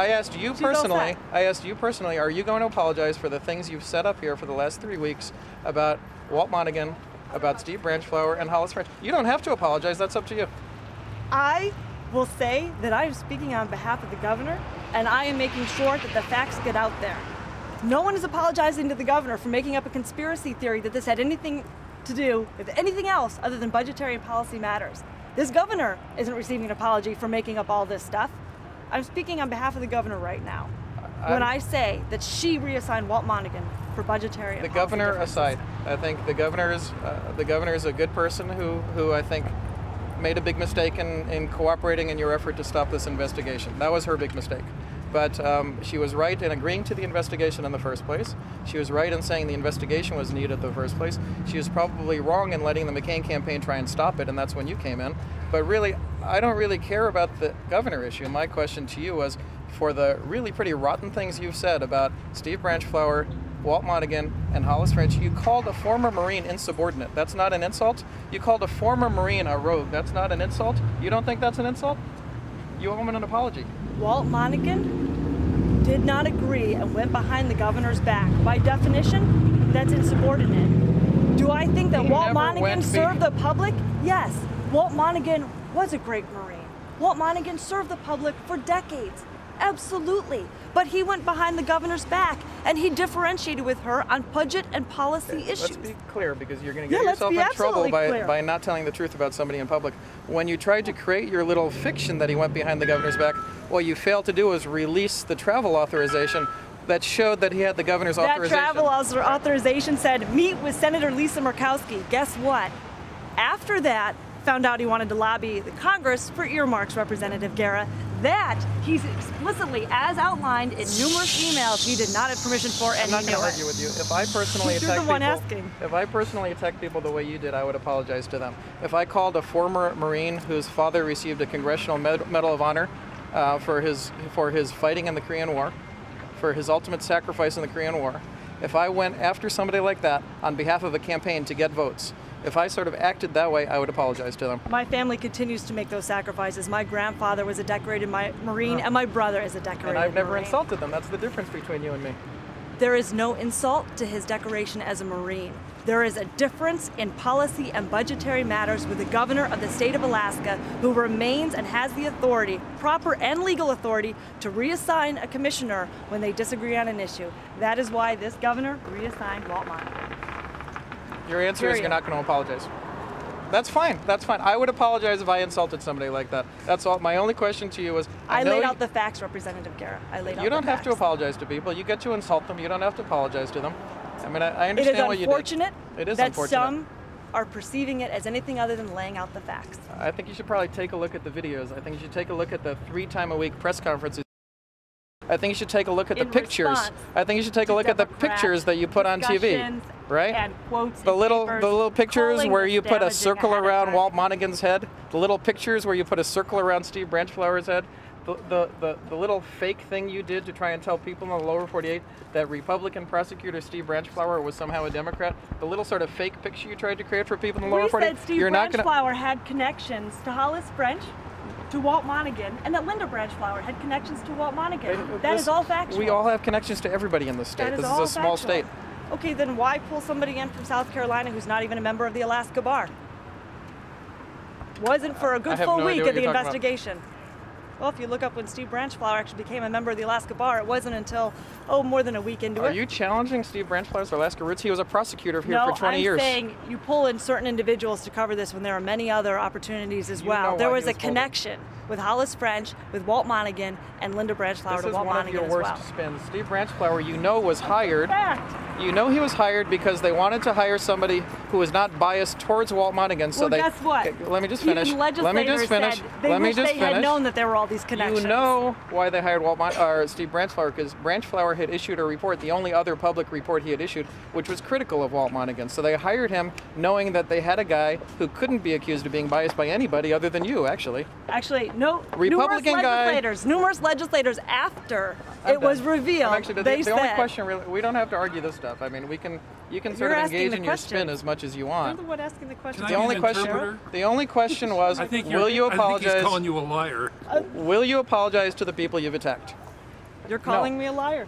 I asked you personally. I asked you personally. Are you going to apologize for the things you've set up here for the last 3 weeks about Walt Monaghan, about Steve Branchflower, and Hollis French? You don't have to apologize. That's up to you. I will say that I am speaking on behalf of the governor, and I am making sure that the facts get out there. No one is apologizing to the governor for making up a conspiracy theory that this had anything to do with anything else other than budgetary and policy matters. This governor isn't receiving an apology for making up all this stuff. I'm speaking on behalf of the governor right now when I say that she reassigned Walt Monaghan for budgetary and the policy governor differences. aside, I think the governor is a good person who I think made a big mistake in cooperating in your effort to stop this investigation. That was her big mistake. But she was right in agreeing to the investigation in the first place. She was right in saying the investigation was needed in the first place. She was probably wrong in letting the McCain campaign try and stop it, and that's when you came in. But really, I don't really care about the governor issue. My question to you was, for the really pretty rotten things you've said about Steve Branchflower, Walt Monaghan, and Hollis French, you called a former Marine insubordinate. That's not an insult. You called a former Marine a rogue. That's not an insult. You don't think that's an insult? You owe him an apology. Walt Monaghan did not agree and went behind the governor's back. By definition, that's insubordinate. Do I think that Walt Monaghan served the public? Yes. Walt Monaghan was a great Marine. Walt Monaghan served the public for decades. Absolutely. But he went behind the governor's back, and he differentiated with her on budget and policy issues. Let's be clear, because you're going to get yourself in trouble by not telling the truth about somebody in public. When you tried to create your little fiction that he went behind the governor's back, what you failed to do was release the travel authorization that showed that he had the governor's authorization. That travel authorization said, meet with Senator Lisa Murkowski. Guess what? After that, found out he wanted to lobby the Congress for earmarks, Representative Gara. That he's explicitly, as outlined in numerous emails, he did not have permission for, and he knew it. I'm not going to argue with you. If I personally attacked people the way you did, I would apologize to them. If I called a former Marine whose father received a Congressional Medal of Honor for his fighting in the Korean War, for his ultimate sacrifice in the Korean War, if I went after somebody like that on behalf of a campaign to get votes, if I sort of acted that way, I would apologize to them. My family continues to make those sacrifices. My grandfather was a decorated Marine, and my brother is a decorated Marine. And I've never insulted them. That's the difference between you and me. There is no insult to his decoration as a Marine. There is a difference in policy and budgetary matters with the governor of the state of Alaska, who remains and has the authority, proper and legal authority, to reassign a commissioner when they disagree on an issue. That is why this governor reassigned Walt Monaghan. Your answer is you're not going to apologize. That's fine. That's fine. I would apologize if I insulted somebody like that. That's all. My only question to you was... I laid out the facts, Representative Gara. I laid out the facts. You don't have to apologize to people. You get to insult them. You don't have to apologize to them. I mean, I understand what you did. It is unfortunate that some are perceiving it as anything other than laying out the facts. I think you should probably take a look at the videos. I think you should take a look at the 3-time-a-week press conferences. I think you should take a look at the pictures. I think you should take a look at the pictures that you put on TV, right? And quotes the little pictures where you put a circle around Walt Monaghan's head. The little pictures where you put a circle around Steve Branchflower's head. The little fake thing you did to try and tell people in the lower 48 that Republican prosecutor Steve Branchflower was somehow a Democrat. The little sort of fake picture you tried to create for people in the lower 48. We said Steve Branchflower had connections to Hollis French, to Walt Monaghan, and that Linda Branchflower had connections to Walt Monaghan. That is all factual. We all have connections to everybody in this state. This is a small state. Okay, then why pull somebody in from South Carolina who's not even a member of the Alaska Bar? Wasn't for a good full week of the investigation. Well, if you look up when Steve Branchflower actually became a member of the Alaska Bar, it wasn't until, more than a week into it. Are you challenging Steve Branchflower's Alaska roots? He was a prosecutor here for 20 years. No, I'm saying you pull in certain individuals to cover this when there are many other opportunities as well. There was a connection with Hollis French, with Walt Monaghan, and Linda Branchflower to Walt Monaghan as well. This is one of your worst spins. Steve Branchflower, was hired. You know he was hired because they wanted to hire somebody who was not biased towards Walt Monaghan. So guess what? Okay, let me just finish. Let me just finish. They had known that there were all these connections. You know why they hired Steve Branchflower, because Branchflower had issued a report, the only other public report he had issued, which was critical of Walt Monaghan. So they hired him knowing that they had a guy who couldn't be accused of being biased by anybody other than you, actually. Actually, no. Republican numerous legislators after it was revealed, the only question really, we don't have to argue this stuff. I mean, you can sort of engage in your spin as much as you want. You're the one asking the question. The only question was, will you apologize? I think he's calling you a liar. Will you apologize to the people you've attacked? You're calling me a liar.